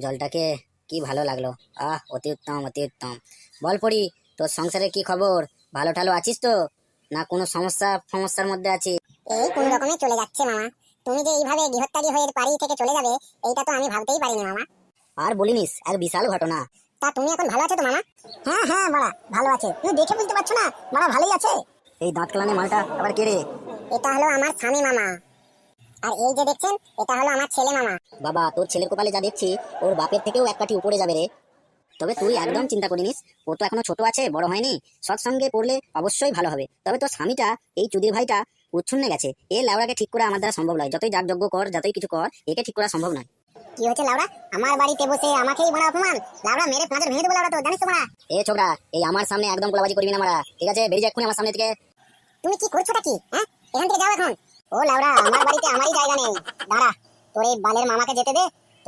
জলটাকে কি ভালো লাগলো। অতি উত্তম, অতি উত্তম। বল পড়ি, তোর সংসারের কি খবর? ভালো ঠালো আছিস তো, না কোনো সমস্যার মধ্যে আছিস? এই কোন রকমে চলে যাচ্ছে মামা। তুমি যে এইভাবে গৃহত্যাগী হয়ে বাড়ি থেকে চলে যাবে, এইটা তো আমি ভাবতেই পারিনি মামা। আর বলিনিস, এক বিশাল ঘটনা। তা তুমি এখন ভালো আছো তো মামা? হ্যাঁ হ্যাঁ মামা, ভালো আছে। তুমি দেখে বুঝতে পারছো না মামা ভালোই আছে? এই দাঁত কালানে মালটা আবার কে রে? এটা হলো আমার স্বামী মামা। আর এই যে দেখছেন, এটা হলো আমার ছেলে মামা। বাবা, তোর ছেলের কপালে যা দেখছি, ওর বাপের থেকেও এক কাঠি উপরে যাবে রে। তবে তুই একদম চিন্তা করিনিস, ও তো এখনো ছোট আছে, বড় হয়নি। সৎসঙ্গে পড়লে অবশ্যই ভালো হবে। তবে তোর স্বামীটা, এই চুদির ভাইটা উচ্ছন্নে গেছে। এ লাউড়াকে ঠিক করা আমার দ্বারা সম্ভব নয়। যতই যাগযজ্ঞ কর, যতই কিছু কর, একে ঠিক করা সম্ভব নয়। কি হয়েছে লাউড়া? আমার বাড়িতে বসে আমাকেই বড় অপমান। লাউড়া মেরে পাঁচের ভেঙে দেবো লাউড়া, তো জানিস তো মারা। এ ছোকরা, এই আমার সামনে একদম গোলাবাজি করবি না মারা, ঠিক আছে? বেরিয়ে যা এক্ষুনি আমার সামনে থেকে। তুমি কি করছোটা কি? হ্যাঁ, এখান থেকে যাও এখন। ও লাউড়া, আমার বাড়িতে আমারই জায়গা নেই। দাঁড়া, তোর এই বালের মামাকে যেতে দে,